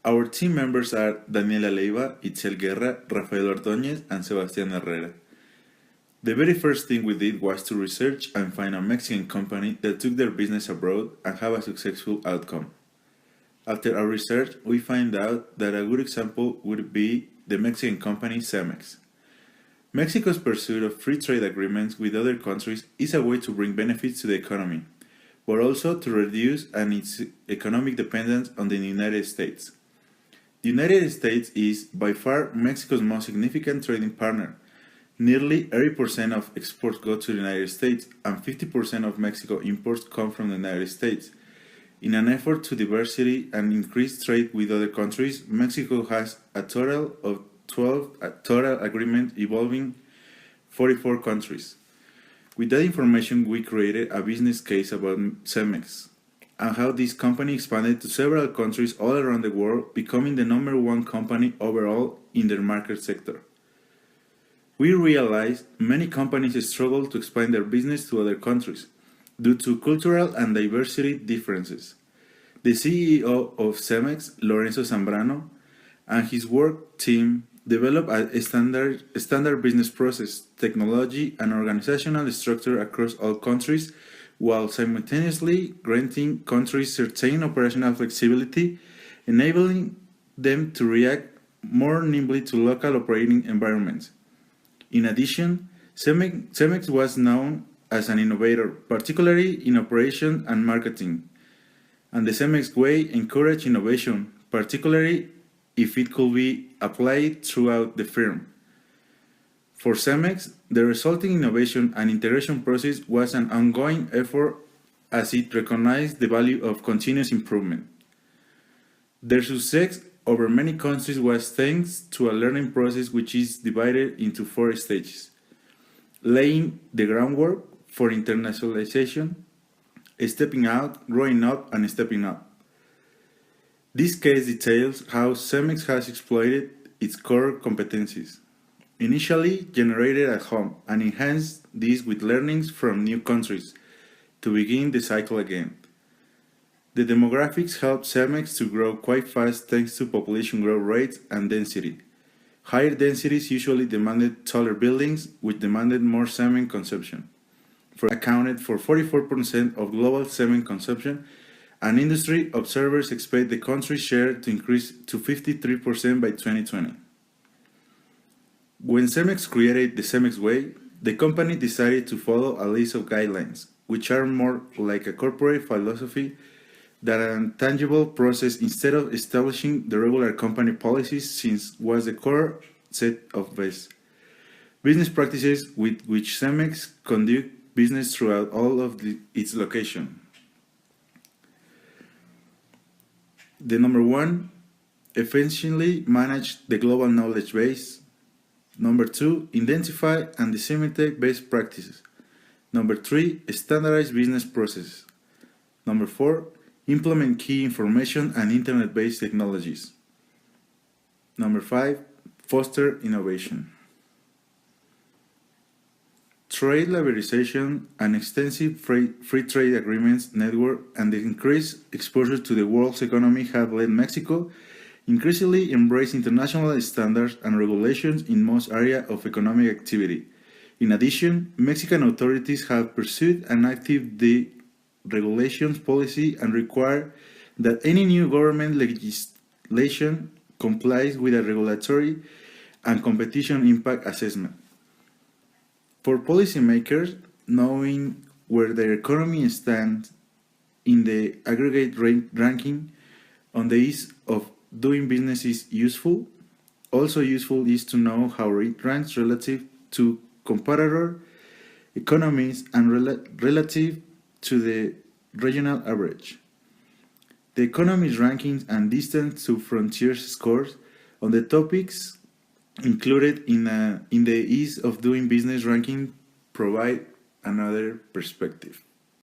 Our team members are Daniela Leiva, Itzel Guerra, Rafael Ordóñez, and Sebastián Herrera. The very first thing we did was to research and find a Mexican company that took their business abroad and have a successful outcome. After our research, we find out that a good example would be the Mexican company Cemex. Mexico's pursuit of free trade agreements with other countries is a way to bring benefits to the economy, but also to reduce its economic dependence on the United States. The United States is by far Mexico's most significant trading partner. Nearly 80% of exports go to the United States, and 50% of Mexico imports come from the United States. In an effort to diversity and increase trade with other countries, Mexico has a total of 12 total agreements involving 44 countries. With that information, we created a business case about Cemex and how this company expanded to several countries all around the world, becoming the #1 company overall in their market sector. We realized many companies struggle to expand their business to other countries due to cultural and diversity differences. The CEO of Cemex, Lorenzo Zambrano, and his work team developed a standard business process, technology, and organizational structure across all countries, while simultaneously granting countries certain operational flexibility, enabling them to react more nimbly to local operating environments. In addition, Cemex was known as an innovator, particularly in operation and marketing, and the Cemex way encouraged innovation, particularly if it could be applied throughout the firm. For Cemex, the resulting innovation and integration process was an ongoing effort as it recognized the value of continuous improvement. Their success over many countries was thanks to a learning process which is divided into 4 stages: laying the groundwork for internationalization, stepping out, growing up, and stepping up. This case details how Cemex has exploited its core competencies, initially generated at home, and enhanced these with learnings from new countries to begin the cycle again. The demographics helped Cemex to grow quite fast thanks to population growth rates and density. Higher densities usually demanded taller buildings, which demanded more cement consumption. Accounted for 44% of global cement consumption, and industry observers expect the country's share to increase to 53% by 2020. When Cemex created the Cemex Way, the company decided to follow a list of guidelines, which are more like a corporate philosophy than a tangible process instead of establishing the regular company policies, since was the core set of best business practices with which Cemex conduct business throughout all of its location. The #1, efficiently manage the global knowledge base. #2, identify and disseminate best practices. #3, standardize business processes. #4, implement key information and internet-based technologies. #5, foster innovation. Trade liberalization, an extensive free trade agreements network, and the increased exposure to the world's economy have led Mexico increasingly embrace international standards and regulations in most areas of economic activity. In addition, Mexican authorities have pursued an active deregulation policy and require that any new government legislation complies with a regulatory and competition impact assessment. For policymakers, knowing where their economy stands in the aggregate ranking on the ease of doing business is useful. Also useful is to know how it ranks relative to competitor economies and relative to the regional average. The economy's rankings and distance to frontiers scores on the topics included in the ease of doing business ranking provide another perspective.